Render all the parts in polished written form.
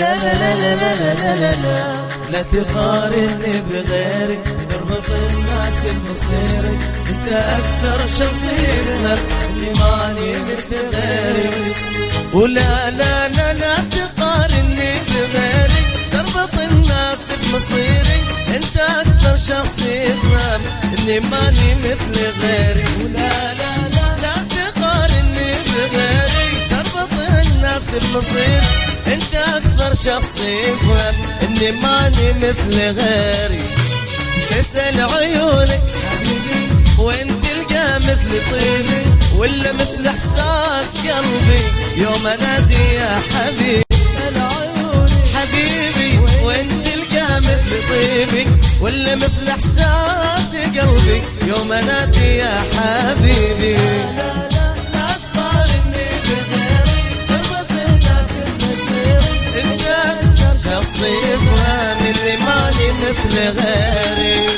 لا لا لا لا لا لا لا لا لا تقارني بغيرك، تربط الناس بمصيرك، انت اكثر شخص يظهر اللي ماني مثل غيرك. ولا لا لا لا تقارني بغيرك، تربط الناس بمصيرك، انت اكثر شخص يظهر اللي ماني مثل غيرك. ولا لا لا لا تقارني بغيرك، تربط الناس بمصيرك، انت اكثر شخص يفهم اني ماني مثل غيري. اسأل عيونك حبيبي وين تلقى مثل طيبي، ولا مثل احساس قلبي يوم انادي يا حبيبي. اسأل عيونك حبيبي وين تلقى مثل طيبي، ولا مثل احساس قلبي يوم انادي يا حبيبي. شخص يفهم اللي ماني مثل غيري.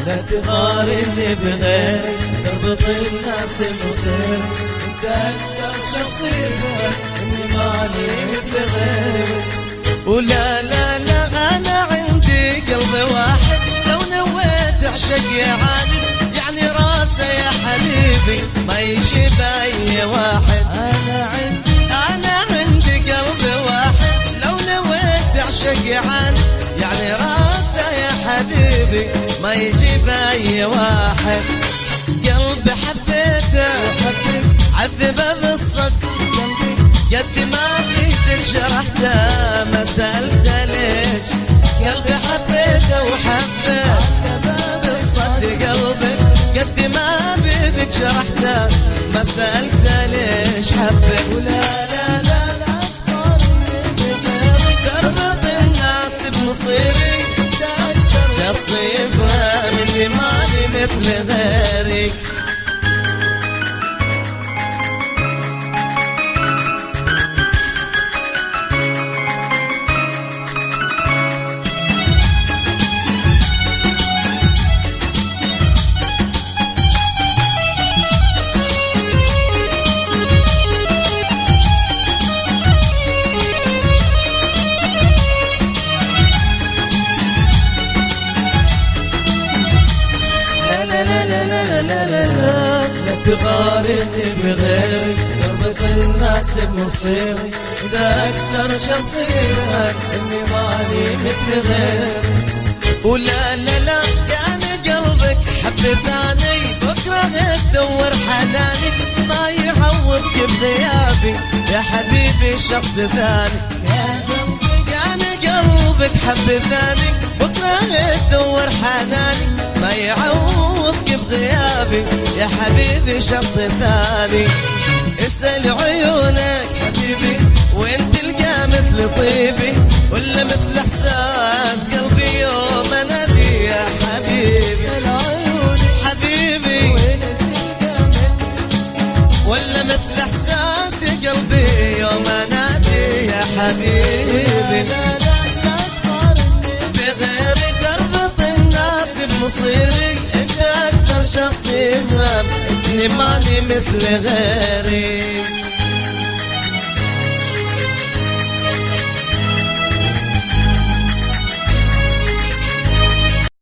لا تقارني بغيرك، تربط الناس بمصيرك، انت اكثر شخص يفهم اني ماني مثل غيرك. ولا لا لا انا عندي قلبي واحد، لو نويت اعشق يعاند يعني راسه يا حبيبي ما يجيب اي واحد. انا عندي قلبي واحد، لو نويت اعشق يعاند يعني راسه يا حبيبي ما يجيب اي واحد. قلبي حبيته عذبه بالصدق، قد ما بيدك جرحته ما سألته ليش. قلبي حبيته وحبه بالصدق قلبك، قد ما بيدك جرحته ما سألته ليش حبك. ولا لا لا لا تربط الناس بمصيري، شخص يفهم اني ماني مثل غيرك. لا تقارني بغيرك، تربط الناس بمصيرك، ده أكثر شخص يفهم إني ماني مثل غيرك. ولا لا لا يعني قلبك حب ثاني، بكره تدور حناني ما يعوضك بغيابي يا حبيبي شخص ثاني. يعني قلبك حب ثاني، بكره تدور حناني ما يعوضك بغيابي يا حبيبي شخص ثاني. اسأل عيونك حبيبي وين تلقى مثل طيبي، ولا مثل احساس قلبي يوم انادي يا حبيبي. حبيبي ولا مثل احساس قلبي يوم انادي يا حبيبي. بغيري تربط الناس بمصيري، انت اكثر شخص يفهم اني ماني مثل غيري.